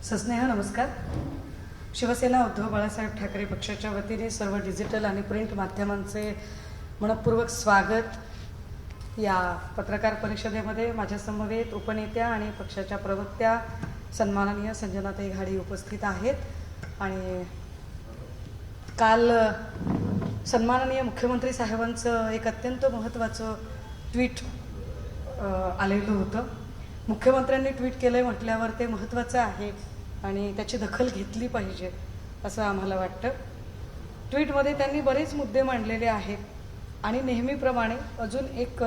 सस्नेह नमस्कार. शिवसेना उद्धव बाळासाहेब ठाकरे पक्षाच्या वतीने सर्व डिजिटल आणि प्रिंट माध्यमांचे मनपूर्वक स्वागत. या पत्रकार परिषदेमध्ये माझ्या समवेत उपनेत्या आणि पक्षाच्या प्रवक्त्या सन्माननीय संजनाताई घाडी उपस्थित आहेत. आणि काल सन्माननीय मुख्यमंत्री साहेबांचं एक अत्यंत महत्त्वाचं ट्विट आलेलं होतं. मुख्यमंत्र्यांनी ट्विट केलं म्हटल्यावर ते महत्त्वाचं आहे आणि त्याची दखल घेतली पाहिजे असं आम्हाला वाटतं. ट्विटमध्ये त्यांनी बरेच मुद्दे मांडलेले आहेत आणि नेहमीप्रमाणे अजून एक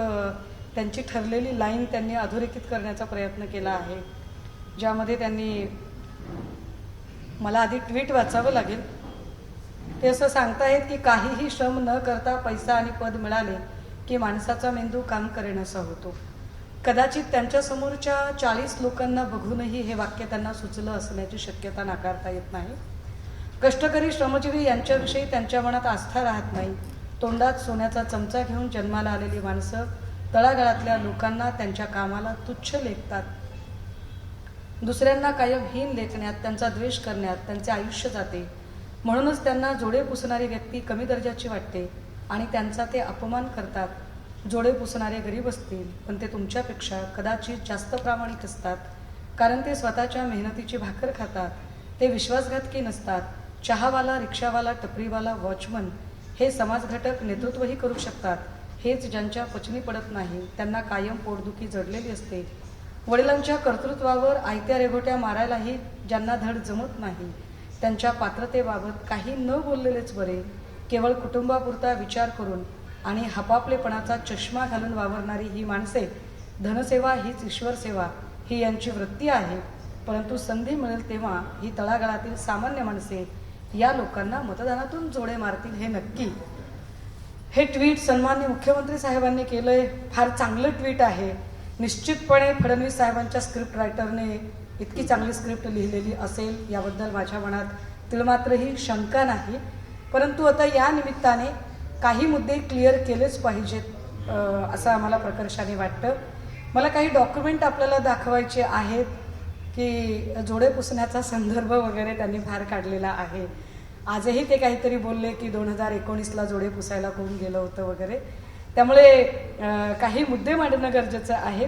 त्यांची ठरलेली लाईन त्यांनी अधोरेखित करण्याचा प्रयत्न केला आहे, ज्यामध्ये त्यांनी, मला आधी ट्विट वाचावं लागेल, ते असं सांगतायत की काहीही श्रम न करता पैसा आणि पद मिळाले की माणसाचा मेंदू काम करेनासा होतो. कदाचित त्यांच्यासमोरच्या 40 लोकांना बघूनही हे वाक्य त्यांना सुचलं असण्याची शक्यता नाकारता येत नाही. कष्टकरी श्रमजीवी यांच्याविषयी त्यांच्या मनात आस्था राहत नाही. तोंडात सोन्याचा चमचा घेऊन जन्माला आलेली माणसं तळागाळातल्या लोकांना त्यांच्या कामाला तुच्छ लेखतात. दुसऱ्यांना कायम हीन लेखण्यात, त्यांचा द्वेष करण्यात त्यांचे आयुष्य जाते. म्हणूनच त्यांना जोडे पुसणारी व्यक्ती कमी दर्जाची वाटते आणि त्यांचा ते अपमान करतात. जोडे पुसणारे गरीब असतील, पण ते तुमच्यापेक्षा कदाचित जास्त प्रामाणिक असतात, कारण ते स्वतःच्या मेहनतीची भाकर खातात. ते विश्वासघातकी नसतात. चहावाला, रिक्षावाला, टपरीवाला, वॉचमन हे समाजघटक नेतृत्वही करू शकतात. हेच ज्यांच्या पचनी पडत नाही त्यांना कायम पोटदुखी जडलेली असते. वडिलांच्या कर्तृत्वावर आयत्या रेघोट्या मारायलाही ज्यांना धड जमत नाही, त्यांच्या पात्रतेबाबत काही न बोललेलेच बरे. केवळ कुटुंबापुरता विचार करून आणि हपापलेपणाचा चष्मा घालून वावरणारी ही माणसे, धनसेवा हीच ईश्वर सेवा ही यांची वृत्ती आहे. परंतु संधी मिळेल तेव्हा ही तळागाळातील सामान्य माणसे या लोकांना मतदानातून जोडे मारतील हे नक्की. हे ट्विट सन्माननीय मुख्यमंत्री साहेबांनी केलंय. फार चांगलं ट्विट आहे. निश्चितपणे फडणवीस साहेबांच्या स्क्रिप्ट रायटरने इतकी चांगली स्क्रिप्ट लिहिलेली असेल याबद्दल माझ्या मनात तिळमात्रही शंका नाही. परंतु आता या निमित्ताने काही मुद्दे क्लिअर केलेच पाहिजेत असं आम्हाला प्रकर्षाने वाटतं. मला काही डॉक्युमेंट आपल्याला दाखवायचे आहेत की जोडे पुसण्याचा संदर्भ वगैरे त्यांनी फार काढलेला आहे. आजही ते काहीतरी बोलले की 2019ला जोडे पुसायला कोण गेलं होतं वगैरे. त्यामुळे काही मुद्दे मांडणं गरजेचं आहे.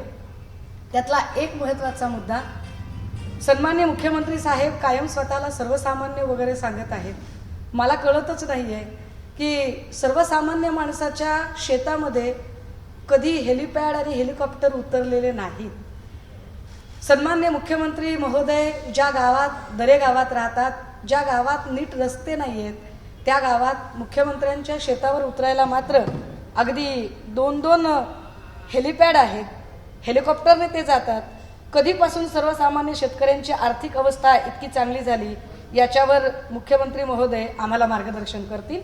त्यातला एक महत्त्वाचा मुद्दा, सन्माननीय मुख्यमंत्री साहेब कायम स्वतःला सर्वसामान्य वगैरे सांगत आहेत. मला कळतच नाही आहे की सर्वसामान्य माणसाच्या शेतामध्ये कधी हेलिपॅड आणि हेलिकॉप्टर उतरलेले नाहीत. सन्माननीय मुख्यमंत्री महोदय ज्या गावात, दरेगावात राहतात, ज्या गावात नीट रस्ते नाही आहेत, त्या गावात मुख्यमंत्र्यांच्या शेतावर उतरायला मात्र अगदी 2-2 हेलिपॅड आहेत. हेलिकॉप्टरने ते जातात. कधीपासून सर्वसामान्य शेतकऱ्यांची आर्थिक अवस्था इतकी चांगली झाली याच्यावर मुख्यमंत्री महोदय आम्हाला मार्गदर्शन करतील.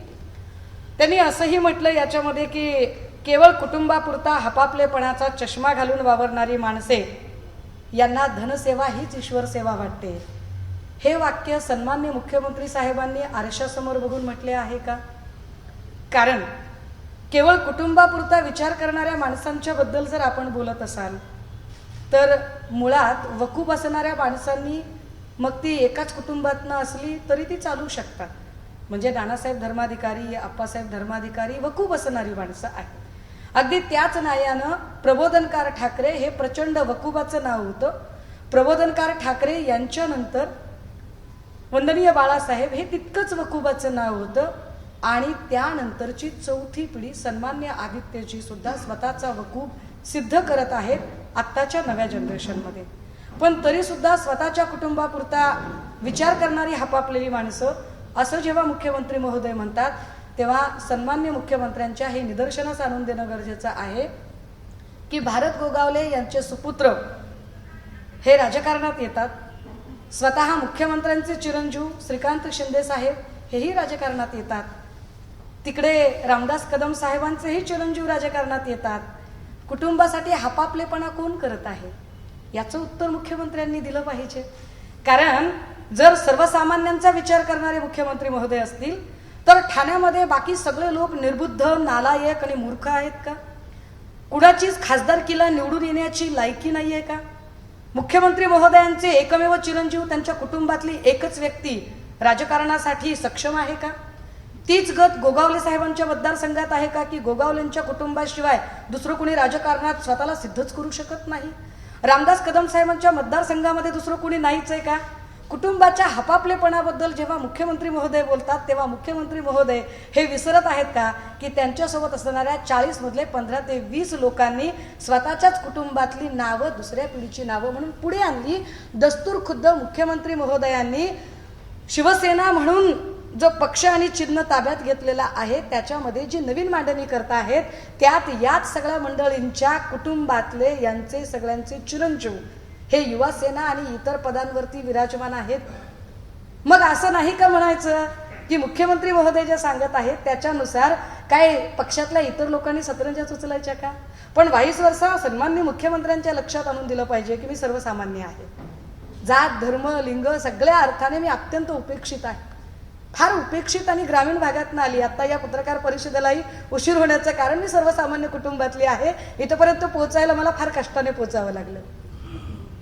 त्यांनी असंही म्हटलं याच्यामध्ये की केवळ कुटुंबापुरता हपापलेपणाचा चष्मा घालून वावरणारी माणसे यांना धनसेवा हीच ईश्वर सेवा वाटते. हे वाक्य सन्माननीय मुख्यमंत्री साहेबांनी आरशासमोर बघून म्हटले आहे का? कारण केवळ कुटुंबापुरता विचार करणाऱ्या माणसांच्या बद्दल जर आपण बोलत असाल तर मुळात वकूफ असणाऱ्या माणसांनी, मग ती एकाच कुटुंबातनं असली तरी ती चालू शकतात. म्हणजे नानासाहेब धर्माधिकारी, आप्पासाहेब धर्माधिकारी वकूफ असणारी माणसं आहेत. अगदी त्याच न्यायानं प्रबोधनकार ठाकरे हे प्रचंड वकुबाचं नाव होतं. प्रबोधनकार ठाकरे यांच्यानंतर वंदनीय बाळासाहेब हे तितकंच वकुबाचं नाव होतं. आणि त्यानंतरची चौथी पिढी सन्मान्य आदित्यजी सुद्धा स्वतःचा वकूब सिद्ध करत आहेत आत्ताच्या नव्या जनरेशनमध्ये. पण तरी सुद्धा स्वतःच्या कुटुंबापुरता विचार करणारी हपापलेली माणसं असं जेव्हा मुख्यमंत्री महोदय म्हणतात, तेव्हा सन्मान्य मुख्यमंत्र्यांच्या हे निदर्शनास आणून देणं गरजेचं आहे की भारत गोगावले यांचे सुपुत्र हे राजकारणात येतात. स्वतः मुख्यमंत्र्यांचे चिरंजीव श्रीकांत शिंदे साहेब हेही राजकारणात येतात. तिकडे रामदास कदम साहेबांचेही चिरंजीव राजकारणात येतात. कुटुंबासाठी हपापलेपणा कोण करत आहे याचं उत्तर मुख्यमंत्र्यांनी दिलं पाहिजे. कारण जर सर्वसामान्यांचा विचार करणारे मुख्यमंत्री महोदय असतील तर ठाण्यामध्ये बाकी सगळे लोक निर्बुद्ध, नालायक आणि मूर्ख आहेत का? कुणाचीच खासदारकीला निवडून येण्याची लायकी नाही आहे का? मुख्यमंत्री महोदयांचे एकमेव चिरंजीव त्यांच्या कुटुंबातली एकच व्यक्ती राजकारणासाठी सक्षम आहे का? तीच गत गोगावले साहेबांच्या मतदारसंघात आहे का की गोगावलेंच्या कुटुंबाशिवाय दुसरं कोणी राजकारणात स्वतःला सिद्धच करू शकत नाही? रामदास कदम साहेबांच्या मतदारसंघामध्ये दुसरं कोणी नाहीच आहे का? कुटुंबाच्या हपापलेपणाबद्दल जेव्हा मुख्यमंत्री महोदय बोलतात तेव्हा मुख्यमंत्री महोदय हे विसरत आहेत का की त्यांच्यासोबत असणाऱ्या 40 मधले 15 ते 20 लोकांनी स्वतःच्याच कुटुंबातली नावं दुसऱ्या पिढीची नावं म्हणून पुढे आणली. दस्तूर खुद्द मुख्यमंत्री महोदयांनी शिवसेना म्हणून जो पक्ष आणि चिन्ह ताब्यात घेतलेला आहे त्याच्यामध्ये जी नवीन मांडणी करता आहेत त्यात याच सगळ्या मंडळींच्या कुटुंबातले यांचे सगळ्यांचे चिरंजीव हे युवा सेना आणि इतर पदांवरती विराजमान आहेत. मग असं नाही का म्हणायचं की मुख्यमंत्री महोदय जे सांगत आहेत त्याच्यानुसार काय पक्षातल्या इतर लोकांनी सतरंज्या उचलायच्या का? पण व्हाईस वर्सा सन्माननीय मुख्यमंत्र्यांच्या लक्षात आणून दिलं पाहिजे की मी सर्वसामान्य आहे. जात धर्म लिंग सगळ्या अर्थाने मी अत्यंत उपेक्षित आहे. फार उपेक्षित आणि ग्रामीण भागातून आली. आता या पत्रकार परिषदेलाही उशीर होण्याचं कारण मी सर्वसामान्य कुटुंबातली आहे. इथपर्यंत पोहोचायला मला फार कष्टाने पोहोचावं लागलं.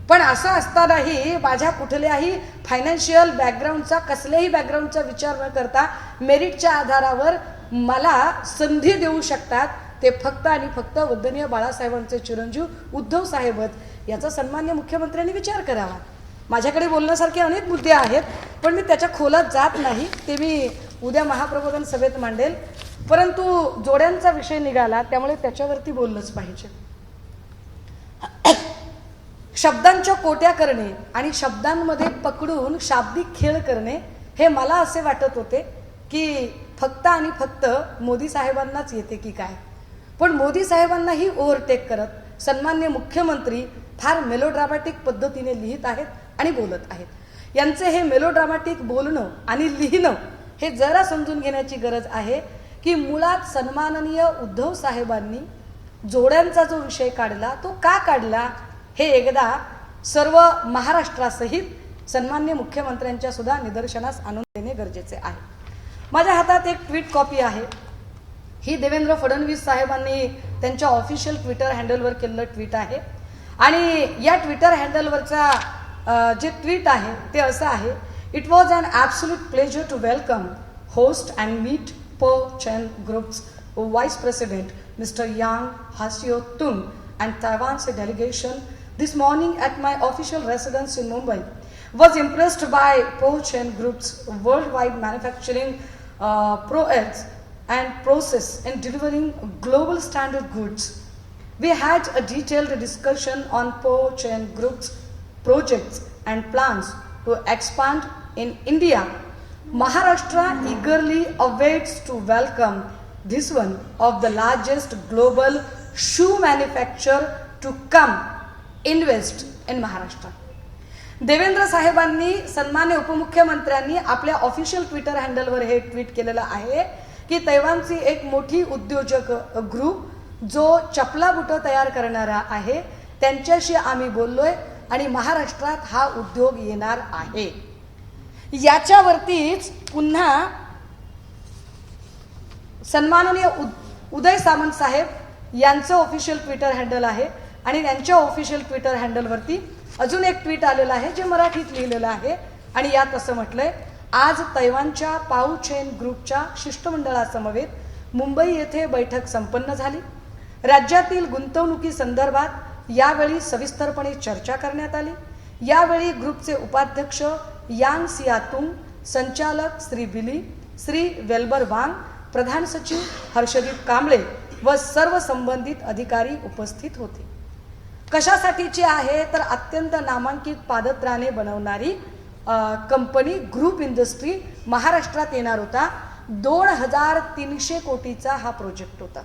पण असं असतानाही माझ्या कुठल्याही फायनान्शियल बॅकग्राऊंडचा कसल्याही बॅकग्राऊंडचा विचार न करता मेरिटच्या आधारावर मला संधी देऊ शकतात ते फक्त आणि फक्त वंदनीय बाळासाहेबांचे चिरंजीव उद्धव साहेबच याचा सन्मान्य मुख्यमंत्र्यांनी विचार करावा. माझ्याकडे बोलण्यासारखे अनेक मुद्दे आहेत पण मी त्याच्या खोलात जात नाही. ते मी उद्या महाप्रबोधन सभेत मांडेल. परंतु जोड्यांचा विषय निघाला त्यामुळे त्याच्यावरती बोललंच पाहिजे. शब्दांच्या कोट्या करणे आणि शब्दांमध्ये पकडून शाब्दिक खेळ करणे हे मला असे वाटत होते की फक्त आणि फक्त मोदी साहेबांनाच येते की काय. पण मोदी साहेबांनाही ओव्हरटेक करत सन्मान्य मुख्यमंत्री फार मेलोड्रामॅटिक पद्धतीने लिहित आहेत आणि बोलत आहेत. यांचे हे मेलोड्रामॅटिक बोलणं आणि लिहिणं हे जरा समजून घेण्याची गरज आहे की मुळात सन्माननीय उद्धव साहेबांनी जोड्यांचा जो विषय काढला तो का काढला हे एकदा सर्व महाराष्ट्रासहित सन्मान्य मुख्यमंत्र्यांच्या सुद्धा निदर्शनास आणून देणे गरजेचे आहे. माझ्या हातात एक ट्विट कॉपी आहे. ही देवेंद्र फडणवीस साहेबांनी त्यांच्या ऑफिशियल ट्विटर हँडलवर केलेलं ट्विट आहे आणि या ट्विटर हँडलवरचा जे ट्विट आहे ते असं आहे. It was an absolute pleasure to welcome host and meet Pou Chen groups vice president mister Yang Hsiao Tung and Taiwan's delegation this morning at my official residence in Mumbai was impressed by Po Chen Group's worldwide manufacturing prowess and process in delivering global standard goods. We had a detailed discussion on Po Chen Group's projects and plans to expand in India. Maharashtra eagerly awaits to welcome this one of the largest global shoe manufacturer to come invest in Maharashtra. Devendra साहेबांनी सन्मान्य उपमुख्यमंत्र्यांनी आपल्या official Twitter हँडलवर हे tweet केलेलं आहे की तैवानची एक मोठी उद्योजक ग्रुप जो चपला बुटं तयार करणारा आहे त्यांच्याशी आम्ही बोललोय आणि महाराष्ट्रात हा उद्योग येणार आहे. याच्यावरतीच पुन्हा सन्माननीय उदय सामंत साहेब यांचं ऑफिशियल ट्विटर हँडल आहे आणि त्यांच्या ऑफिशियल ट्विटर हँडलवरती अजून एक ट्विट आलेलं आहे जे मराठीत लिहिलेलं आहे आणि यात असं म्हटलंय. आज तैवानच्या पाऊ चेन ग्रुपच्या शिष्टमंडळासमवेत मुंबई येथे बैठक संपन्न झाली. राज्यातील गुंतवणुकी संदर्भात यावेळी सविस्तरपणे चर्चा करण्यात आली. यावेळी ग्रुपचे उपाध्यक्ष यांग सियातुंग, संचालक श्री बिली, श्री वेल्बर वांग, प्रधान सचिव हर्षदीप कांबळे व सर्व संबंधित अधिकारी उपस्थित होते. कशासाठीची आहे तर अत्यंत नामांकित पादत्राणे बनवणारी कंपनी ग्रुप इंडस्ट्री महाराष्ट्रात येणार होता. 2300 कोटीचा हा प्रोजेक्ट होता.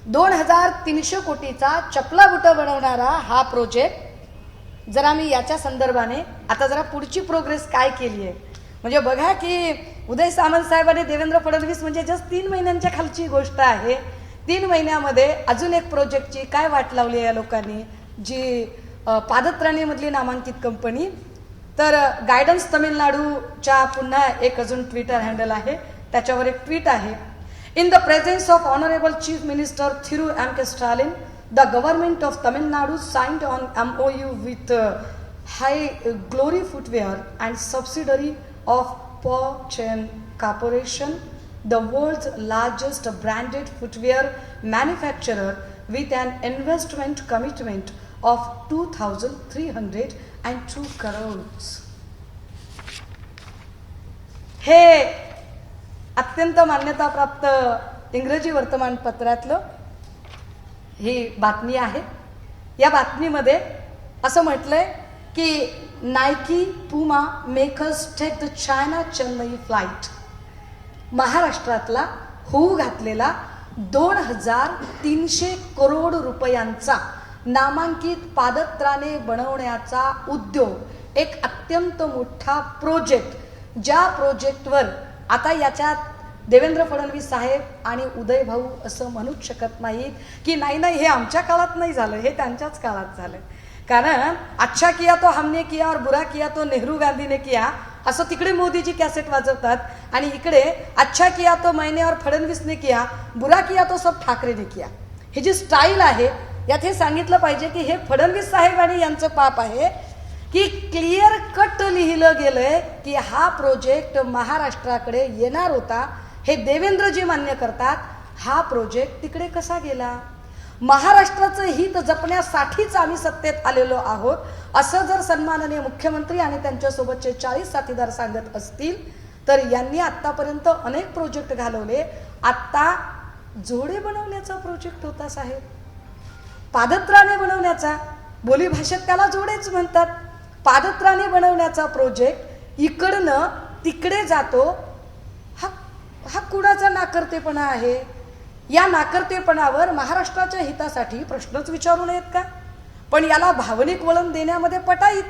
2300 कोटीचा चपला बुटं बनवणारा हा प्रोजेक्ट जरा मी याच्या संदर्भाने आता जरा पुढची प्रोग्रेस काय केली आहे म्हणजे बघा की उदय सामंत साहेबांनी देवेंद्र फडणवीस म्हणजे जस्ट 3 महिन्यांच्या खालची गोष्ट आहे. 3 महिन्यामध्ये अजून एक प्रोजेक्टची काय वाट लावली या लोकांनी जी पादत्राणेमधली नामांकित कंपनी. तर गायडन्स तमिळनाडूच्या पुन्हा एक अजून ट्विटर हँडल आहे त्याच्यावर एक ट्विट आहे. In the presence of honourable chief minister Thiru M K Stalin the government of Tamil Nadu signed on MOU with High Glory Footwear and subsidiary of Paw Chen Corporation, the world's largest branded footwear manufacturer, with an investment commitment of 2,302 crores. हे अत्यंत मान्यताप्राप्त इंग्रजी वर्तमानपत्रातलं ही बातमी आहे. या बातमीमध्ये असं म्हटलंय की Nike Puma makers take the China Chennai flight. महाराष्ट्रातला होऊ घातलेला 2,300 करोड रुपयांचा नामांकित पादत्राणे बनवण्याचा उद्योग, एक अत्यंत मोठा प्रोजेक्ट, ज्या प्रोजेक्टवर आता याच्यात देवेंद्र फडणवीस साहेब आणि उदय भाऊ असं म्हणूच शकत नाहीत की नाही हे आमच्या काळात नाही झालं, हे त्यांच्याच काळात झालं. कारण अच्छा किया तो हमने किया और बुरा किया तो नेहरू गांधी ने किया असं तिकडे मोदीजी कॅसेट वाजवतात आणि इकडे अच्छा किया तो मैंने और फडणवीस ने किया, बुरा किया तो सब ठाकरे ने किया. ही जी स्टाईल आहे यात हे सांगितलं पाहिजे की हे फडणवीस साहेब आणि यांचं पाप आहे की क्लिअर कट लिहिलं गेलंय की हा प्रोजेक्ट महाराष्ट्राकडे येणार होता. हे देवेंद्रजी मान्य करतात. हा प्रोजेक्ट तिकडे कसा गेला? महाराष्ट्राचं हित जपण्यासाठीच आम्ही सत्तेत आलेलो आहोत असं जर सन्माननीय मुख्यमंत्री आणि त्यांच्यासोबतचे 40 साथीदार सांगत असतील तर यांनी आतापर्यंत अनेक प्रोजेक्ट घालवले. आता जोडे बनवण्याचा प्रोजेक्ट होता साहेब, पादत्राणे बनवण्याचा, बोली भाषेत त्याला जोडेच म्हणतात. पादत्राणे बनवण्याचा प्रोजेक्ट इकडनं तिकडे जातो. हा कुणाचा नाकर्तेपणा आहे? या नाकर्तेपणावर महाराष्ट्राच्या हितासाठी प्रश्नच विचारू नयेत का? पण याला भावनिक वळण देण्यामध्ये पटाईत.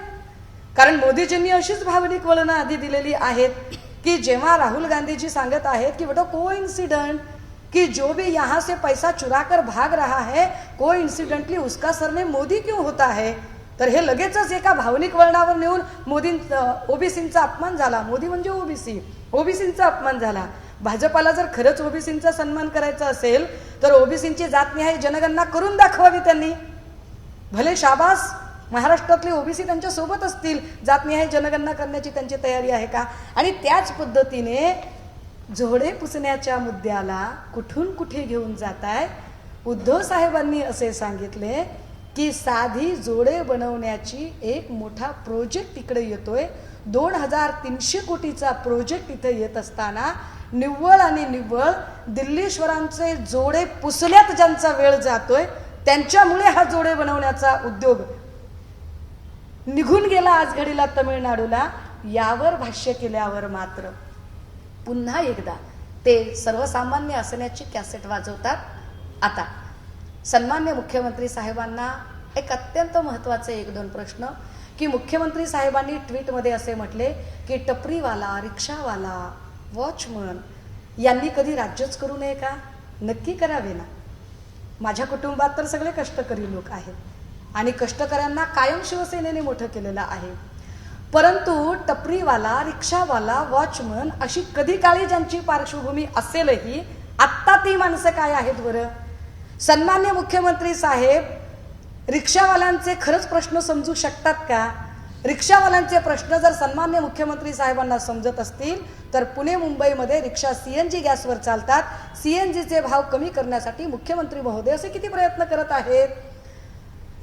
कारण मोदीजींनी अशीच भावनिक वळणं आधी दिलेली आहेत की जेव्हा राहुल गांधीजी सांगत आहेत की बेटा कोइंसिडेंट कि जो भी यहाँ से पैसा चुरा कर भाग रहा है कोइंसिडेंटली उसका सरनेम मोदी क्यों होता है, तर हे लगेचच एका भावनिक वळणावर नेऊन ओबीसींचा अपमान झाला. मोदी म्हणजे ओबीसींचा अपमान झाला. भाजपाला जर खरंच ओबीसींचा सन्मान करायचा असेल तर ओबीसींची जातनिहाय जनगणना करून दाखवावी त्यांनी. भले शाबास, महाराष्ट्रातले ओबीसी त्यांच्या सोबत असतील, जातनिहाय जनगणना करण्याची त्यांची तयारी आहे का? आणि त्याच पद्धतीने जोडे पुसण्याच्या मुद्द्याला कुठून कुठे घेऊन जाताय? उद्धव साहेबांनी असे सांगितले की साधी जोडे बनवण्याची एक मोठा प्रोजेक्ट तिकडे येतोय. 2,300 कोटीचा प्रोजेक्ट इथे येत असताना निव्वळ आणि निव्वळ दिल्लीश्वरांचे जोडे पुसण्यात ज्यांचा वेळ जातोय त्यांच्यामुळे हा जोडे बनवण्याचा उद्योग निघून गेला आज घडीला तमिळनाडूला. यावर भाष्य केल्यावर मात्र पुन्हा एकदा ते सर्वसामान्य असण्याची कॅसेट वाजवतात. आता सन्मान्य मुख्यमंत्री साहेबांना एक अत्यंत महत्त्वाचे 1-2 प्रश्न की मुख्यमंत्री साहेबांनी ट्विटमध्ये असे म्हटले की टपरीवाला, रिक्षावाला, वॉचमन यांनी कधी राज्यच करू नये का? नक्की करावे ना. माझ्या कुटुंबात तर सगळे कष्टकरी लोक आहेत आणि कष्टकऱ्यांना कायम शिवसेनेने मोठं केलेलं आहे. परंतु टपरीवाला, रिक्षावाला, वॉचमन अशी कधी काळी ज्यांची पार्श्वभूमी असेलही आत्ता ती माणसं काय आहेत बरं? सन्मान्य मुख्यमंत्री साहेब रिक्षावाल्यांचे खरंच प्रश्न समजू शकतात का? रिक्षावाल्यांचे प्रश्न जर सन्मान्य मुख्यमंत्री साहेबांना समजत असतील तर पुणे मुंबईमध्ये रिक्षा CNG गॅसवर चालतात. CNGचे भाव कमी करण्यासाठी मुख्यमंत्री महोदय असे किती प्रयत्न करत आहेत?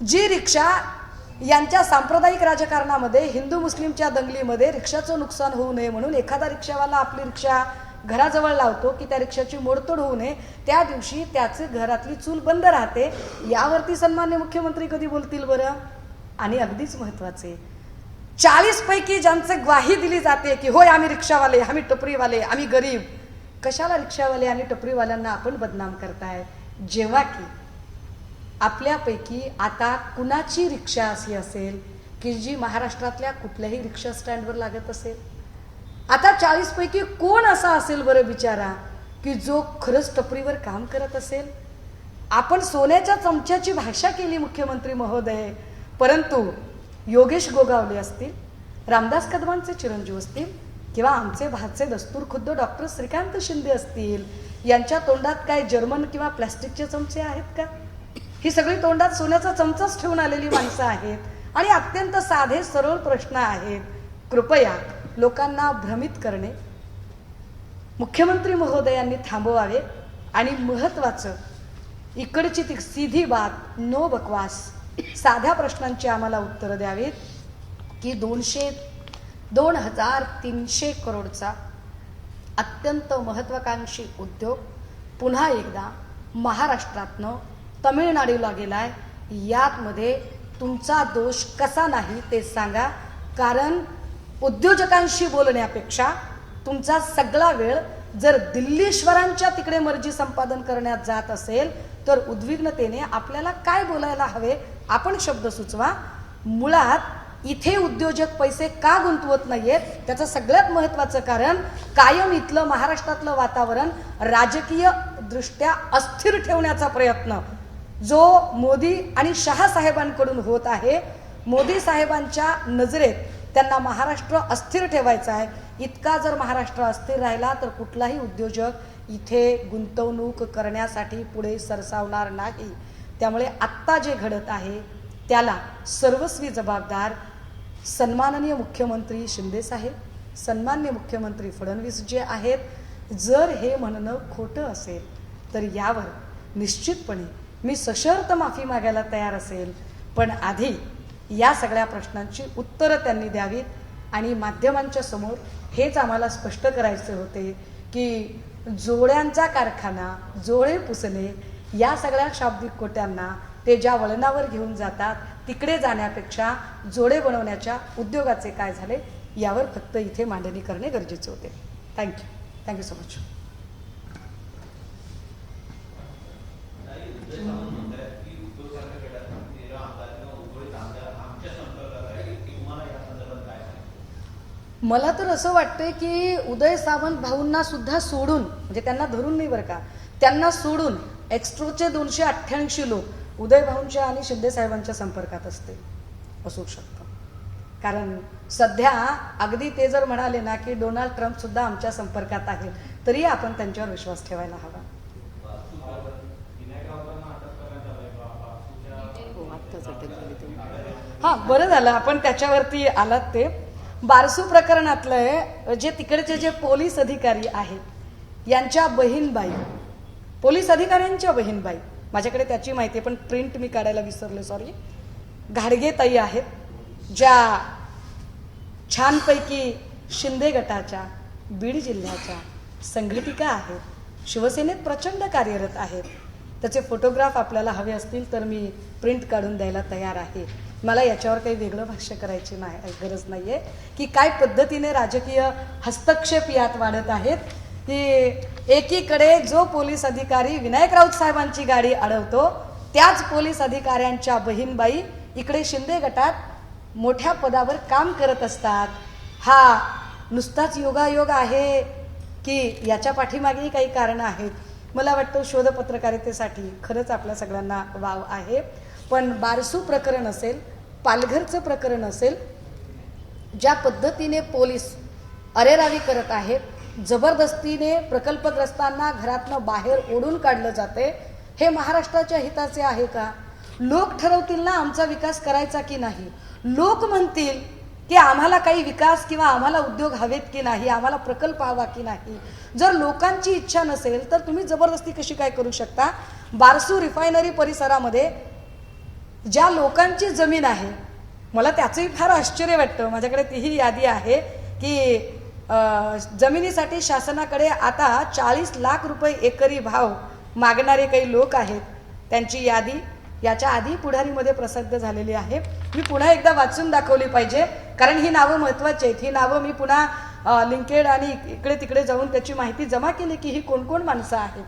जी रिक्षा यांच्या सांप्रदायिक राजकारणामध्ये हिंदू मुस्लिमच्या दंगलीमध्ये रिक्षाचं नुकसान होऊ नये म्हणून एखादा रिक्षावाला आपली रिक्षा घराजवळ लावतो की त्या रिक्षाची मोडतोड होऊ नये, त्या दिवशी त्याची घरातली चूल बंद राहते. यावरती सन्मान्य मुख्यमंत्री कधी बोलतील बरं? आणि अगदीच महत्वाचे 40 पैकी ज्यांचे ग्वाही दिली जाते की होय आम्ही रिक्षावाले, आम्ही टपरीवाले, आम्ही गरीब. कशाला रिक्षावाले आणि टपरीवाल्यांना आपण बदनाम करताय जेव्हा की आपल्यापैकी आता कुणाची रिक्षा अशी असेल की जी महाराष्ट्रातल्या कुठल्याही रिक्षा स्टँडवर लागत असेल? आता 40 पैकी कोण असा असेल बरं बिचारा की जो खरंच टपरीवर काम करत असेल? आपण सोन्याच्या चमच्याची भाषा केली मुख्यमंत्री महोदय, परंतु योगेश गोगावले असतील, रामदास कदमांचे चिरंजीव असतील किंवा आमचे भाचे दस्तूर खुद्द डॉक्टर श्रीकांत शिंदे असतील, यांच्या तोंडात काय जर्मन किंवा प्लास्टिकचे चमचे आहेत का? ही सगळी तोंडात सोन्याचा चमचाच ठेवून आलेली माणसं आहेत आणि अत्यंत साधे सरळ प्रश्न आहेत. कृपया लोकांना भ्रमित करणे मुख्यमंत्री महोदयांनी थांबवावे आणि महत्वाचं इकडची ती सीधी बात, नो बकवास, साध्या प्रश्नांची आम्हाला उत्तरं द्यावीत की 2,300 करोडचा अत्यंत महत्वाकांक्षी उद्योग पुन्हा एकदा महाराष्ट्रातनं तमिळनाडूला गेलाय. यातमध्ये तुमचा दोष कसा नाही ते सांगा, कारण उद्योजकांशी बोलण्यापेक्षा तुमचा सगळा वेळ जर दिल्लीश्वरांच्या तिकडे मर्जी संपादन करण्यात जात असेल तर उद्विग्नतेने आपल्याला काय बोलायला हवे आपण शब्द सुचवा. मुळात इथे उद्योजक पैसे का गुंतवत नाहीयेत त्याचं सगळ्यात महत्वाचं कारण कायम इथलं महाराष्ट्रातलं वातावरण राजकीय दृष्ट्या अस्थिर ठेवण्याचा प्रयत्न जो मोदी आणि शहा साहेबांकडून होत आहे. मोदी साहेबांच्या नजरेत त्यांना महाराष्ट्र अस्थिर ठेवायचा आहे. इतका जर महाराष्ट्र अस्थिर राहिला तर कुठलाही उद्योजक इथे गुंतवणूक करण्यासाठी पुढे सरसावणार नाही. त्यामुळे आत्ता जे घडत आहे त्याला सर्वस्वी जबाबदार सन्माननीय मुख्यमंत्री शिंदे साहेब, सन्माननीय मुख्यमंत्री फडणवीस जे आहेत. जर हे म्हणणं खोटं असेल तर यावर निश्चितपणे मी सशर्त माफी मागायला तयार असेल, पण आधी या सगळ्या प्रश्नांची उत्तरं त्यांनी द्यावीत. आणि माध्यमांच्या समोर हेच आम्हाला स्पष्ट करायचे होते की जोड्यांचा कारखाना, जोडे पुसणे या सगळ्या शाब्दिक कोट्यांना ते ज्या वळणावर घेऊन जातात तिकडे जाण्यापेक्षा जोडे बनवण्याच्या उद्योगाचे काय झाले यावर फक्त इथे मांडणी करणे गरजेचे होते. Thank you so much. मला तर असं वाटतंय की उदय सामंत भाऊंना सुद्धा सोडून, म्हणजे त्यांना धरून नाही बरं का, त्यांना सोडून एक्स्ट्रोचे 288 लोक उदय भाऊंच्या आणि शिंदे साहेबांच्या संपर्कात असू शकतं. कारण सध्या अगदी ते जर म्हणाले ना की डोनाल्ड ट्रम्प सुद्धा आमच्या संपर्कात आहेत, तरी आपण त्यांच्यावर विश्वास ठेवायला हवा. हां, बरं झालं आपण त्याच्यावरती आलात. ते बारसू प्रकरणातलं जे तिकडचे जे पोलीस अधिकारी आहेत यांच्या बहीणबाई, पोलीस अधिकाऱ्यांच्या बहीणबाई, माझ्याकडे त्याची माहिती आहे पण प्रिंट मी काढायला विसरले, सॉरी, घाडगे ताई आहेत, ज्या छानपैकी शिंदे गटाच्या बीड जिल्ह्याच्या संघटिका आहेत, शिवसेनेत प्रचंड कार्यरत आहेत. त्याचे फोटोग्राफ आपल्याला हवे असतील तर मी प्रिंट काढून द्यायला तयार आहे. मला याच्यावर काही वेगळं भाष्य करायची नाही, गरज नाही आहे की काय पद्धतीने राजकीय हस्तक्षेप यात वाढत आहेत. की एकीकडे जो पोलीस अधिकारी विनायक राऊत साहेबांची गाडी अडवतो त्याच पोलीस अधिकाऱ्यांच्या बहीणबाई इकडे शिंदे गटात मोठ्या पदावर काम करत असतात. हा नुसताच योगायोग आहे की याच्या पाठीमागेही काही कारणं आहेत. मला वाटतं शोध पत्रकारितेसाठी खरंच आपल्या सगळ्यांना वाव आहे. पण बारसू प्रकरण असेल, पालघरचं प्रकरण असेल, ज्या पद्धतीने पोलीस अरेरावी करत आहेत, जबरदस्तीने प्रकल्पग्रस्तांना घरातनं बाहेर ओढून काढलं जाते, हे महाराष्ट्राच्या हिताचे आहे का? लोक ठरवतील ना आमचा विकास करायचा की नाही. लोक म्हणतील की आम्हाला काही विकास किंवा आम्हाला उद्योग हवेत की नाही, आम्हाला प्रकल्प हवा की नाही. जर लोकांची इच्छा नसेल तर तुम्ही जबरदस्ती कशी काय करू शकता? बारसू रिफायनरी परिसरामध्ये ज्या लोकांची जमीन आहे, मला त्याचंही फार आश्चर्य वाटतं, माझ्याकडे तीही यादी आहे की जमिनीसाठी शासनाकडे आता 40 लाख रुपये एकरी भाव मागणारे काही लोक आहेत. त्यांची यादी याच्या आधी पुढारीमध्ये प्रसिद्ध झालेली आहे. मी पुन्हा एकदा वाचून दाखवली पाहिजे कारण ही नावं महत्त्वाची आहेत. ही नावं मी पुन्हा लिंकेड आणि इकडे तिकडे जाऊन त्याची माहिती जमा केली की ही कोण कोण माणसं आहेत.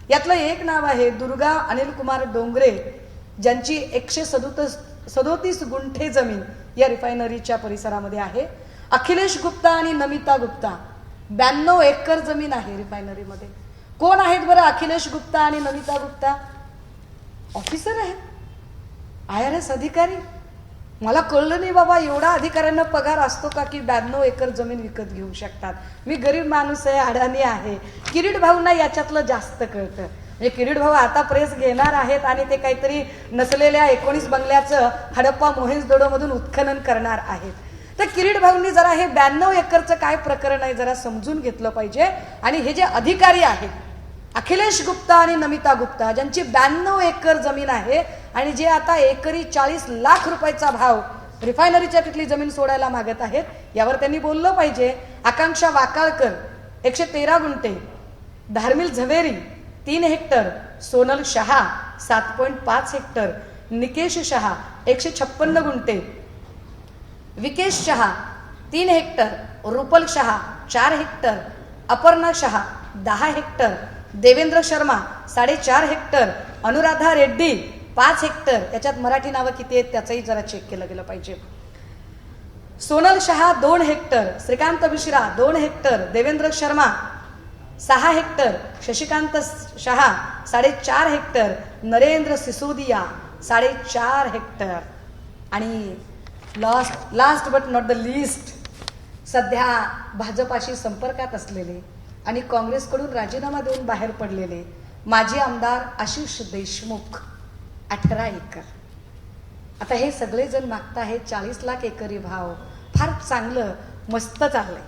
यातलं एक नाव आहे दुर्गा अनिल कुमार डोंगरे, ज्यांची 137 गुंठे जमीन या रिफायनरीच्या परिसरामध्ये आहे. अखिलेश गुप्ता आणि नमिता गुप्ता 92 एकर जमीन आहे रिफायनरीमध्ये. कोण आहेत बरं अखिलेश गुप्ता आणि नमिता गुप्ता? ऑफिसर आहेत, IRS अधिकारी. मला कळलं नाही बाबा एवढा अधिकाऱ्यांना पगार असतो का की 92 एकर जमीन विकत घेऊ शकतात. मी गरीब माणूस आहे, अडाणी आहे. किरीट भाऊंना याच्यातलं जास्त कळतं. म्हणजे किरीट भाऊ आता प्रेस घेणार आहेत आणि ते काहीतरी नसलेल्या 19 बंगल्याचं हडप्पा मोहेंजोदडो मधून उत्खनन करणार आहेत. तर किरीट भाऊंनी जरा हे 92 एकरचं काय प्रकरण आहे जरा समजून घेतलं पाहिजे. आणि हे जे अधिकारी आहेत अखिलेश गुप्ता आणि नमिता गुप्ता ज्यांची 92 एकर जमीन आहे आणि जे आता एकरी 40 लाख रुपयाचा भाव रिफायनरीच्या तिथली जमीन सोडायला मागत आहेत, यावर त्यांनी बोललं पाहिजे. आकांक्षा वाकाळकर 113 गुंठे, धार्मिल झवेरी 3 हेक्टर, सोनल शहा 7.5 हेक्टर, निकेश शहा 156 गुंठे, Vikesh Shah 3 hectare, Rupal Shah 4 hectare, Aparna Shah 10 hectare, Devendra Sharma 4.5 hectare, Anuradha Reddy 5 hectare. त्याच्यात मराठी नावं किती आहेत त्याचंही जरा चेक केलं गेलं पाहिजे. Sonal Shah 2 hectare, Shrikant Mishra 2 hectare, Devendra Sharma 6 hectare, Shashikant Shah 4.5 hectare, Narendra Sisodia 4.5 hectare. आणि last but not the least, सध्या भाजपाशी संपर्कात असलेले आणि काँग्रेसकडून राजीनामा देऊन बाहेर पडलेले माजी आमदार आशिष देशमुख 18 एकर. आता हे सगळेजण मागता आहेत 40 लाख एकरी भाव. फार चांगलं मस्त चाललंय.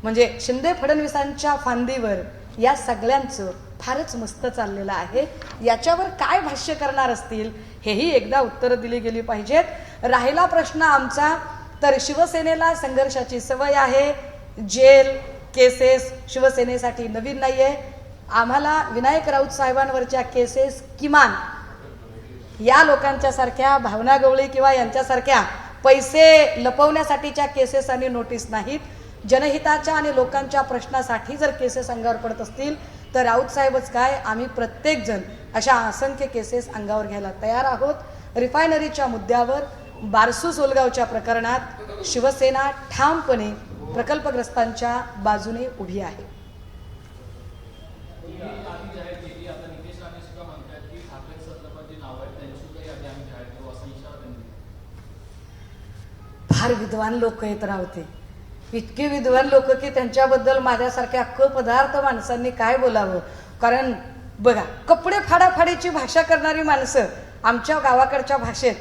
म्हणजे शिंदे फडणवीसांच्या फांदीवर या सगळ्यांचं फारच मस्त चाललेलं आहे. याच्यावर काय भाष्य करणार असतील हेही एकदा उत्तरं दिली गेली पाहिजेत. राहिला प्रश्न आमचा, तर शिवसेनेला संघर्षाची सवय आहे. जेल केसेस शिवसेनेसाठी नवीन नाहीये. आम्हाला विनायक राऊत साहेबांवरच्या केसेस किमान या लोकांच्या सारख्या भावना गवळी किंवा यांच्यासारख्या पैसे लपवण्यासाठीच्या केसेस आणि नोटीस नाहीत. जनहिताच्या आणि लोकांच्या प्रश्नासाठी जर केसेस अंगावर पडत असतील तर राऊत साहेबच काय, आम्ही प्रत्येकजण अशा असंख्य केसेस अंगावर घ्यायला तयार आहोत. रिफायनरीच्या मुद्द्यावर बारसू सोलगावच्या प्रकरणात शिवसेना ठामपणे प्रकल्पग्रस्तांच्या बाजूने उभी आहे. फार विद्वान लोक आहेत रावते, इतके विद्वान लोक की त्यांच्याबद्दल माझ्यासारख्या अख्खं पदार्थ माणसांनी काय बोलावं. कारण बघा, कपडे फाडाफाडीची भाषा करणारी माणसं आमच्या गावाकडच्या भाषेत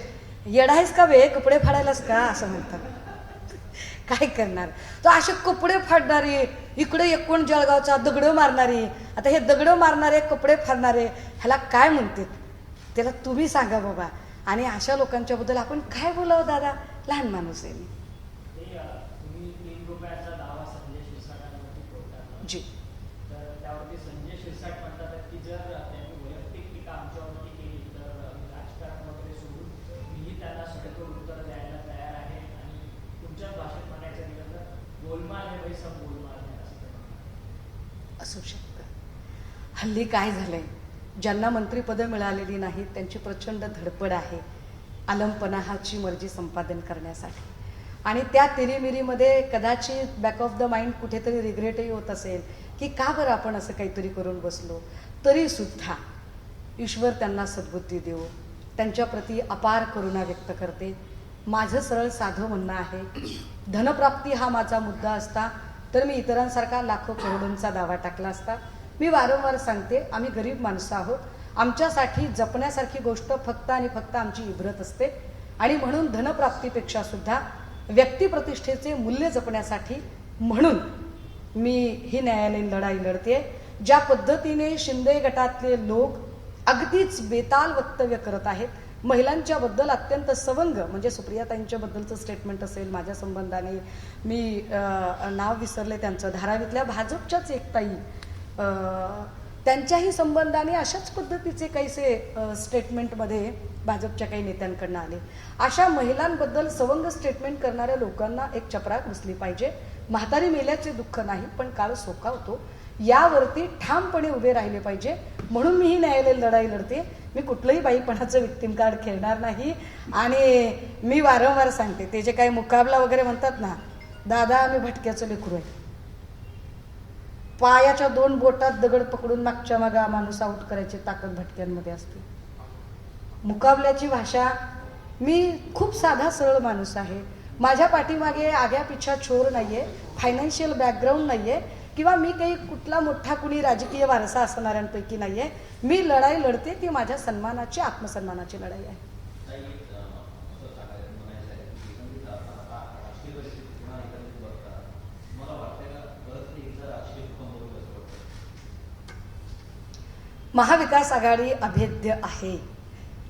येडायच का बे, कपडे फाडायलाच का असं म्हणतात. काय करणार, तर असे कपडे फाडणारी, इकडे एकूण जळगावचा दगडं मारणारी. आता हे दगडं मारणारे कपडे फाडणारे ह्याला काय म्हणतात त्याला तुम्ही सांगा बाबा. आणि अशा लोकांच्याबद्दल आपण काय बोलावं दादा, लहान माणूस आहे मी. जी त्यावरती संजय शिरसाट म्हणतात की जर त्यांनी वैयक्तिक टीका आमच्यावरती केली तर राजकारण वगैरे सोडून मीही त्यांना सडकवर उत्तर द्यायला तयार आहे. आणि तुमच्याच भाषेत म्हणायचं गेलं तर गोलमाल आहे भाई, सब गोलमाल आहे असू शकतं. हल्ली काय झालंय, ज्यांना मंत्रिपदं मिळालेली नाहीत त्यांची प्रचंड धडपड आहे आलमपणाची मर्जी संपादन करण्यासाठी. आणि त्या तिरीमिरीमध्ये कदाचित बॅक ऑफ द माइंड कुठेतरी रिग्रेटही होत असेल की का बरं आपण असं काहीतरी करून बसलो. तरी सुद्धा ईश्वर त्यांना सद्बुद्धी देऊ, त्यांच्याप्रती अपार करुणा व्यक्त करते. माझं सरळ साधं म्हणणं आहे, धनप्राप्ती हा माझा मुद्दा असता तर मी इतरांसारखा लाखो करोडोंचा दावा टाकला असता. मी वारंवार सांगते, आम्ही गरीब माणसं आहोत. आमच्यासाठी जपण्यासारखी गोष्ट फक्त आणि फक्त आमची इब्रत असते. आणि म्हणून धनप्राप्तीपेक्षा सुद्धा व्यक्तिप्रतिष्ठेचे मूल्य जपण्यासाठी म्हणून मी ही न्यायालयीन लढाई लढते. ज्या पद्धतीने शिंदे गटातले लोक अगदीच बेताल वक्तव्य करत आहेत, महिलांच्या बद्दल अत्यंत सवंग, म्हणजे सुप्रियाताईंच्या बद्दलचं स्टेटमेंट असेल, माझ्या संबंधाने मी नाव विसरले त्यांचं, धारावीतल्या भाजपच्याच एक ताई, त्यांच्याही संबंधाने अशाच पद्धतीचे काहीसे स्टेटमेंटमध्ये भाजपच्या काही नेत्यांकडनं आले. अशा महिलांबद्दल सवंग स्टेटमेंट करणाऱ्या लोकांना एक चपराक बसली पाहिजे. म्हातारी मेल्याचे दुःख नाही पण काळ सोकावतो, यावरती ठामपणे उभे राहिले पाहिजे. म्हणून मी ही न्यायालयीन लढाई लढते. मी कुठलंही बाईपणाचं विक्टिम कार्ड खेळणार नाही. आणि मी वारंवार सांगते, ते जे काही मुकाबला वगैरे म्हणतात ना, दादा आम्ही भटक्याचं लेकरू आहे. पायाच्या 2 बोटात दगड पकडून मागच्या मागा माणूस आऊट करायची ताकद भटक्यांमध्ये असते. मुकाबल्याची भाषा, मी खूप साधा सरळ माणूस आहे. माझ्या पाठीमागे आग्या पिछा छोर नाहीये, फायनान्शियल बॅकग्राऊंड नाहीये किंवा मी काही कुठला मोठा कुणी राजकीय वारसा असणाऱ्यांपैकी नाही आहे. मी लढाई लढते ती माझ्या सन्मानाची, आत्मसन्मानाची लढाई आहे. महाविकास आघाडी अभेद्य आहे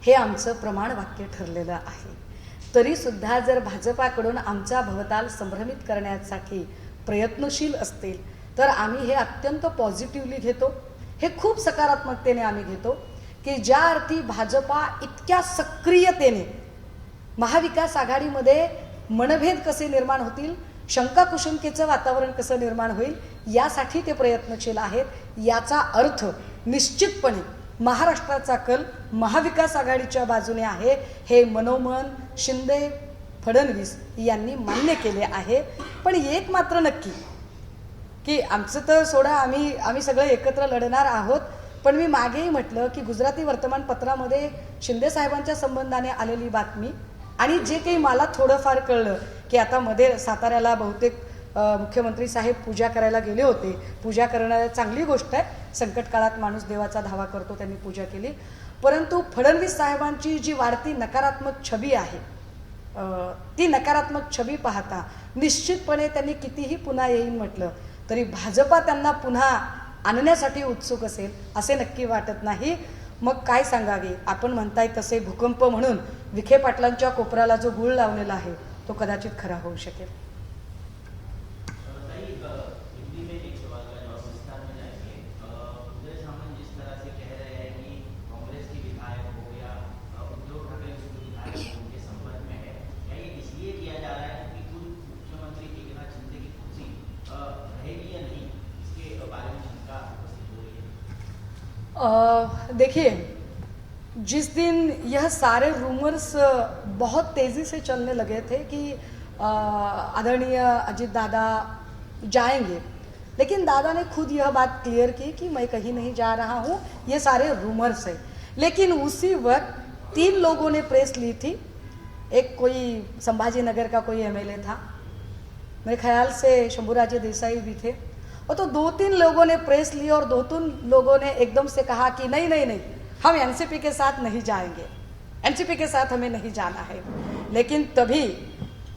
हे आमचं प्रमाण वाक्य ठरलेलं आहे. तरी सुद्धा जर भाजपाकडून आमचा भवताल संभ्रमित करण्यासाठी प्रयत्नशील असतील तर आम्ही हे अत्यंत पॉझिटिव्हली घेतो. हे खूप सकारात्मकतेने आम्ही घेतो की ज्या अर्थी भाजपा इतक्या सक्रियतेने महाविकास आघाडीमध्ये मनभेद कसे निर्माण होतील, शंकाकुशंकेचं वातावरण कसं निर्माण होईल यासाठी ते प्रयत्नशील आहेत. याचा अर्थ निश्चितपणे महाराष्ट्राचा कल महाविकास आघाडीच्या बाजूने आहे हे मनोमन शिंदे फडणवीस यांनी मान्य केले आहे. पण एक मात्र नक्की की आमचं तर सोडा, आम्ही सगळे एकत्र लढणार आहोत. पण मी मागेही म्हटलं की गुजराती वर्तमानपत्रामध्ये शिंदे साहेबांच्या संबंधाने आलेली बातमी आणि जे काही मला थोडंफार कळलं की आता मध्ये साताऱ्याला बहुतेक मुख्यमंत्री साहेब पूजा करायला गेले होते. पूजा करणं चांगली गोष्ट आहे, संकट काळात माणूस देवाचा धावा करतो, त्यांनी पूजा केली. परंतु फडणवीस साहेबांची जी वाढती नकारात्मक छबी आहे ती नकारात्मक छबी पाहता निश्चितपणे त्यांनी कितीही पुन्हा येईन म्हटलं तरी भाजपा त्यांना पुन्हा आणण्यासाठी उत्सुक असेल असे नक्की वाटत नाही. मग काय सांगावे, आपण म्हणताय तसे भूकंप म्हणून विखे पाटलांच्या कोपराला जो गुळ लावलेला आहे तो कदाचित खरा होऊ शकेल. देखिए, जिस दिन यह सारे रूमर्स बहुत तेज़ी से चलने लगे थे कि आदरणीय अजित दादा जाएंगे, लेकिन दादा ने खुद यह बात क्लियर की कि मैं कहीं नहीं जा रहा हूँ, ये सारे रूमर्स है. लेकिन उसी वक्त 3 लोगों ने प्रेस ली थी. एक कोई संभाजी नगर का कोई एमएलए था, मेरे ख्याल से शंभूराजे देसाई भी थे, और तो 2-3 लोगों ने प्रेस ली और 2-3 लोगों ने एकदम से कहा कि नहीं नहीं नहीं, हम एनसीपी के साथ नहीं जाएंगे, एनसीपी के साथ हमें नहीं जाना है. लेकिन तभी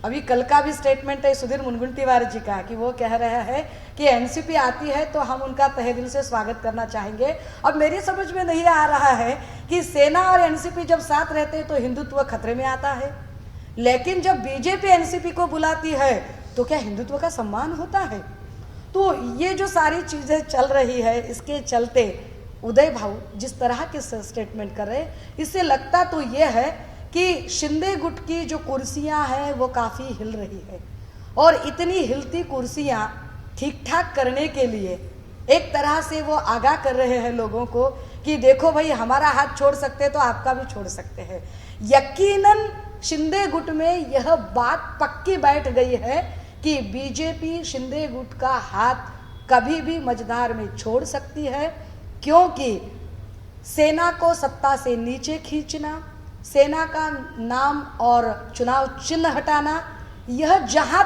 अभी कल का भी स्टेटमेंट है सुधीर मुनगंटीवार जी का कि वो कह रहे हैं कि एनसीपी आती है तो हम उनका तहे दिल से स्वागत करना चाहेंगे. अब मेरी समझ में नहीं आ रहा है कि सेना और एनसीपी जब साथ रहते हैं तो हिंदुत्व खतरे में आता है, लेकिन जब बीजेपी एनसीपी को बुलाती है तो क्या हिंदुत्व का सम्मान होता है? तो ये जो सारी चीज़ें चल रही है, इसके चलते उदय भाऊ जिस तरह के स्टेटमेंट कर रहे हैं, इससे लगता तो ये है कि शिंदे गुट की जो कुर्सियां हैं वो काफ़ी हिल रही है, और इतनी हिलती कुर्सियां ठीक ठाक करने के लिए एक तरह से वो आगाह कर रहे हैं लोगों को कि देखो भाई, हमारा हाथ छोड़ सकते तो आपका भी छोड़ सकते हैं. यकीनन शिंदे गुट में यह बात पक्की बैठ गई है कि बीजेपी शिंदे गुट का हाथ कभी भी मझधार में छोड़ सकती है, क्योंकि सेना को सत्ता से नीचे खींचना, सेना का नाम और चुनाव चिन्ह हटाना, यह जहाँ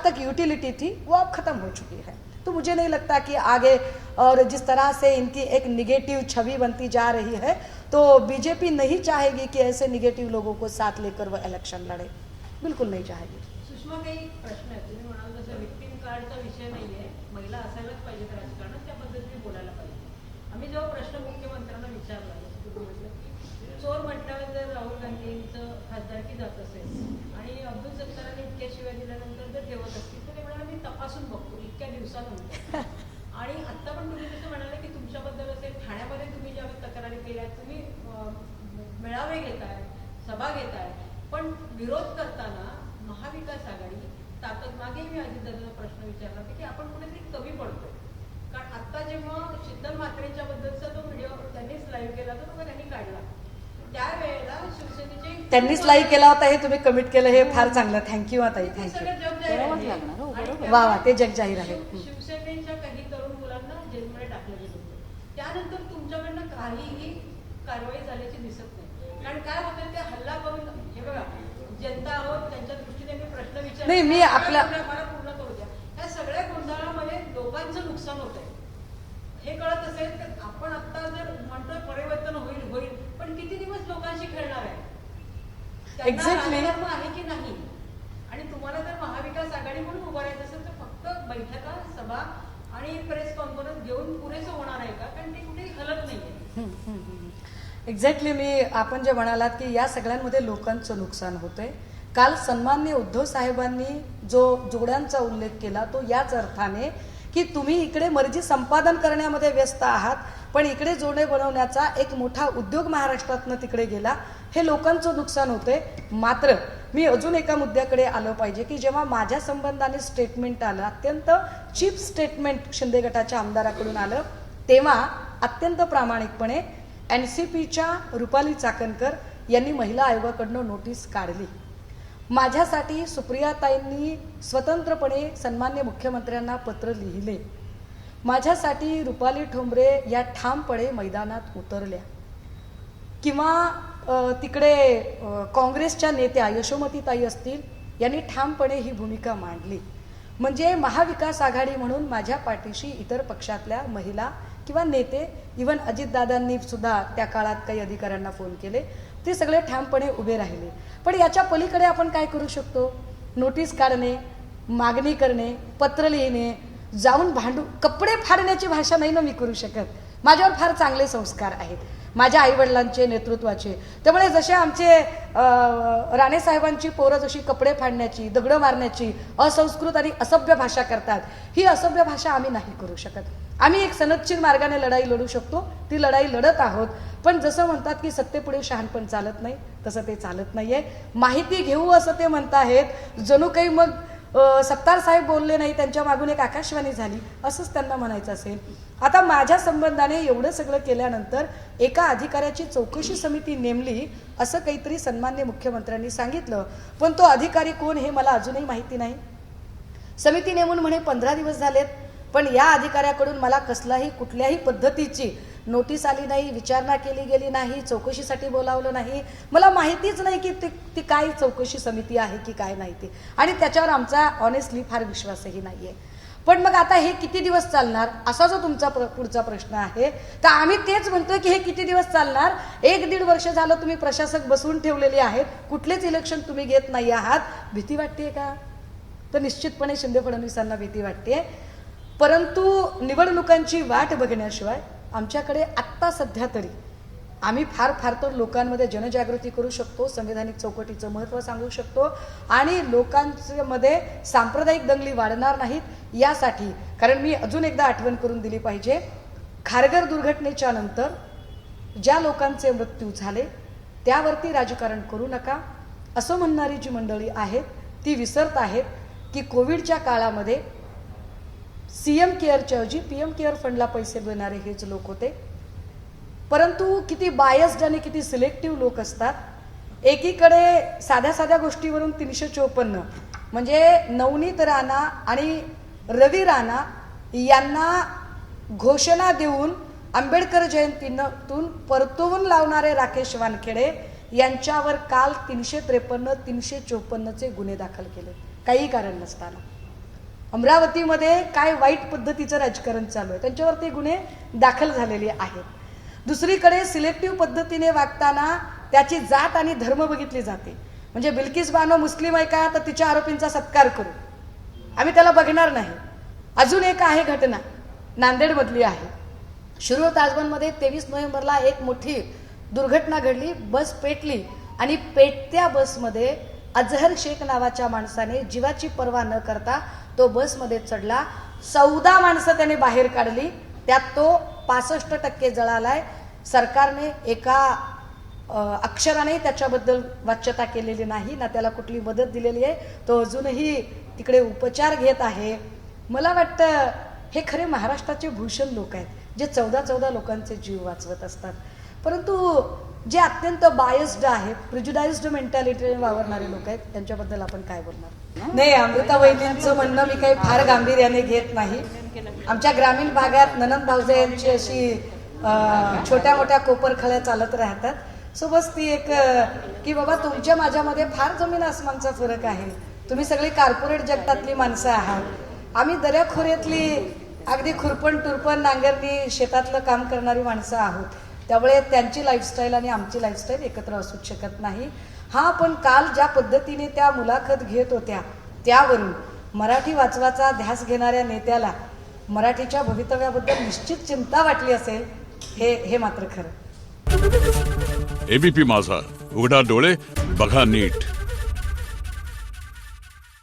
तक यूटिलिटी थी वो अब खत्म हो चुकी है. तो मुझे नहीं लगता कि आगे, और जिस तरह से इनकी एक निगेटिव छवि बनती जा रही है, तो बीजेपी नहीं चाहेगी कि ऐसे निगेटिव लोगों को साथ लेकर वो इलेक्शन लड़े, बिल्कुल नहीं चाहेगी. सुषमा, काही प्रश्न आहेत. तुम्ही म्हणाल जसं विक्टिम कार्डचा विषय नाही आहे, महिला असायलाच पाहिजेत राजकारणात, त्या पद्धतीने बोलायला पाहिजे. आम्ही जेव्हा प्रश्न मुख्यमंत्र्यांना विचारला, जसं तुम्ही म्हटलं की चोर म्हटल्यावर जर राहुल गांधींचं खासदारकी जात असेल आणि अब्दुल सत्तारांनी इतक्या शिव्या दिल्यानंतर जर ठेवत असतील तर ते म्हणाले मी तपासून बघतो इतक्या दिवसानंतर. आणि आत्ता पण तुम्ही जसं म्हणाले की तुमच्याबद्दल असेल, ठाण्यामध्ये तुम्ही ज्यावेळी तक्रारी केल्या, तुम्ही मेळावे घेताय, सभा घेताय, पण विरोध करताना महाविकास आघाडी ताकद, मागे मी अजितदादांना प्रश्न विचारला होता की आपण कुठेतरी कमी पडतोय. कारण आत्ता जेव्हा शीतल म्हात्रेंच्या बद्दलचा तो व्हिडिओ त्यांनीच लाईव्ह केला होता, तो त्यांनी काढला, त्यावेळेला शिवसेनेचे त्यांनीच लाईव्ह केला होता, हे तुम्ही कमिट केलं, हे फार चांगलं. थँक्यू ताई, थँक्यू. वा वा, ते जग जाहीर आहे. शिवसेनेच्या काही तरुण मुलांना जेलमध्ये टाकलं गेलं होतं. त्यानंतर तुमच्याकडनं काहीही कारवाई झाल्याची दिसत नाही. कारण काय होतं, ते हल्ला करून, हे बघा, जनता आहोत, त्यांच्या दृष्टीने मी प्रश्न विचारले नाही, मी आपल्या पूर्ण करू द्या. या सगळ्या गोंधळामध्ये हे कळत असेल तर आपण आता जर म्हणतोय परिवर्तन होईल होईल, पण किती दिवस लोकांशी खेळणार आहे? त्यांना Exactly. राजधर्म आहे की नाही? आणि तुम्हाला जर महाविकास आघाडी म्हणून उभं राहायचं असेल तर फक्त बैठका, सभा आणि प्रेस कॉन्फरन्स घेऊन पुरेसं होणार आहे का? कारण ते कुठेही हलत नाहीये. एक्झॅक्टली आपण जे म्हणालात की या सगळ्यांमध्ये लोकांचं नुकसान होतंय. काल सन्माननीय उद्धव साहेबांनी जो जोड्यांचा उल्लेख केला तो याच अर्थाने की तुम्ही इकडे मर्जी संपादन करण्यामध्ये व्यस्त आहात, पण इकडे जोडे बनवण्याचा एक मोठा उद्योग महाराष्ट्रातनं तिकडे गेला, हे लोकांचं नुकसान होतंय. मात्र मी अजून एका मुद्द्याकडे आलं पाहिजे की जेव्हा माझ्या संबंधाने स्टेटमेंट आलं, अत्यंत चीप स्टेटमेंट शिंदे गटाच्या आमदाराकडून आलं, तेव्हा अत्यंत प्रामाणिकपणे NCPच्या रुपाली चाकणकर यांनी महिला आयोगाकडनं नोटीस काढली. माझ्यासाठी सुप्रियाताईंनी स्वतंत्रपणे सन्मान्य मुख्यमंत्र्यांना पत्र लिहिले. माझ्यासाठी रुपाली ठोंबरे या ठामपणे मैदानात उतरल्या. किंवा तिकडे काँग्रेसच्या नेत्या यशोमतीताई असतील, यांनी ठामपणे ही भूमिका मांडली. म्हणजे महाविकास आघाडी म्हणून माझ्या पाठीशी इतर पक्षातल्या महिला किंवा नेते, इव्हन अजितदादांनी सुद्धा त्या काळात काही अधिकाऱ्यांना फोन केले, ते सगळे ठामपणे उभे राहिले. पण याच्या पलीकडे आपण काय करू शकतो? नोटीस काढणे, मागणी करणे, पत्र लिहिणे, जाऊन भांडू, कपडे फाडण्याची भाषा नाही ना मी करू शकत. माझ्यावर फार चांगले संस्कार आहेत माझ्या आईवडिलांचे, नेतृत्वाचे. त्यामुळे जसे आमचे राणेसाहेबांची पोरं जशी कपडे फाडण्याची, दगडं मारण्याची असंस्कृत आणि असभ्य भाषा करतात, ही असभ्य भाषा आम्ही नाही करू शकत. आम्ही एक सनदशीर मार्गाने लढाई लढू शकतो, ती लढाई लढत आहोत. पण जसं म्हणतात की सत्तेपुढे शहाणपण चालत नाही, तसं ते चालत नाहीये. माहिती घेऊ असं ते म्हणताहेत, जणू काही मग सत्तार साहेब बोलले नाही, त्यांच्या मागून एक आकाशवाणी झाली, असंच त्यांना म्हणायचं असेल. आता माझ्या संबंधाने एवढं सगळं केल्यानंतर एका अधिकाऱ्याची चौकशी समिती नेमली असं काहीतरी सन्मान्य मुख्यमंत्र्यांनी सांगितलं, पण तो अधिकारी कोण हे मला अजूनही माहिती नाही. समिती नेमून म्हणे 15 दिवस झालेत, पण या अधिकाऱ्याकडून मला कसलाही कुठल्याही पद्धतीची नोटीस आली नाही, विचारणा केली गेली नाही, चौकशीसाठी बोलावलं नाही. मला माहितीच नाही की ती काय चौकशी समिती आहे की काय नाही ते, आणि त्याच्यावर आमचा ऑनेस्टली फार विश्वासही नाहीये. पण मग आता हे किती दिवस चालणार असा जो तुमचा पुढचा प्रश्न आहे, तर आम्ही तेच म्हणतोय की हे किती दिवस चालणार? 1-1.5 वर्ष झालं तुम्ही प्रशासक बसवून ठेवलेले आहेत, कुठलेच इलेक्शन तुम्ही घेत नाही आहात. भीती वाटते का? तर निश्चितपणे शिंदे फडणवीसांना भीती वाटते. परंतु निवडणुकांची वाट बघण्याशिवाय आमच्याकडे आत्ता सध्या तरी आम्ही फार तर लोकांमध्ये जनजागृती करू शकतो, संवैधानिक चौकटीचं महत्त्व सांगू शकतो आणि लोकांमध्ये सांप्रदायिक दंगली वाढणार नाहीत यासाठी. कारण मी अजून एकदा आठवण करून दिली पाहिजे, खारघर दुर्घटनेच्या नंतर ज्या लोकांचे मृत्यू झाले त्यावरती राजकारण करू नका असं म्हणणारी जी मंडळी आहेत ती विसरत आहेत की कोविडच्या काळामध्ये CM केअरच्या ऐवजी PM केअर फंडला पैसे देणारे हेच लोक होते. परंतु किती बायस्ड आणि किती सिलेक्टिव्ह लोक असतात. एकीकडे साध्या गोष्टीवरून 354 म्हणजे नवनीत राणा आणि रवी राणा यांना घोषणा देऊन आंबेडकर जयंतीतून परतवून लावणारे राकेश वानखेडे यांच्यावर काल 353-354चे गुन्हे दाखल केले काही कारण नसताना. अमरावतीमध्ये काय वाईट पद्धतीचं राजकारण चालू आहे, त्यांच्यावर ते गुन्हे दाखल झालेले आहेत. दुसरीकडे सिलेक्टिव्ह पद्धतीने वागताना त्याची जात आणि धर्म बघितली जाते. म्हणजे बिल्किस बानो मुस्लिम आहे का, तर तिच्या आरोपींचा सत्कार करू, आम्ही त्याला बघणार नाही. अजून एक आहे घटना नांदेडमधली आहे. शिरूर ताजबनमध्ये 23 नोव्हेंबरला एक मोठी दुर्घटना घडली, बस पेटली आणि पेटत्या बसमध्ये अजहर शेख नावाच्या माणसाने जीवाची पर्वा न करता तो बसमध्ये चढला. 14 माणसं त्याने बाहेर काढली, त्यात तो 65% जळालाय. सरकारने एका अक्षराने त्याच्याबद्दल वाच्यता केलेली नाही ना त्याला कुठली मदत दिलेली आहे. तो अजूनही तिकडे उपचार घेत आहे. मला वाटतं हे खरे महाराष्ट्राचे भूषण लोक आहेत जे 14 लोकांचे जीव वाचवत असतात. परंतु जे अत्यंत बायस्ड आहेत, प्रिज्युडाइज्ड मेंटॅलिटीने वावरणारे लोक आहेत, त्यांच्याबद्दल आपण काय बोलणार? नाही, अमृता वहिनींचं म्हणणं मी काही फार गांभीर्याने घेत नाही. आमच्या ग्रामीण भागात ननंद भाऊजे यांची अशी छोट्या मोठ्या कोपरखळ्या चालत राहतात. सो बस ती एक की बाबा तुमच्या माझ्यामध्ये फार जमीन आसमानचा फरक आहे. तुम्ही सगळी कॉर्पोरेट जगतातली माणसं आहात, आम्ही दर्याखोऱ्यातली अगदी खुरपण तुरपण नांगरणी शेतातलं काम करणारी माणसं आहोत, त्यामुळे त्यांची लाईफस्टाईल आणि आमची लाईफस्टाईल एकत्र असूच शकत नाही. हा, पण काल ज्या पद्धतीने त्या मुलाखत घेत होत्या त्यावरून मराठी वाचवाचा ध्यास घेणाऱ्या नेत्याला मराठीच्या भवितव्याबद्दल निश्चित चिंता वाटली असेल, हे मात्र खरं. एबीपी माझा, उघडा डोळे बघा नीट.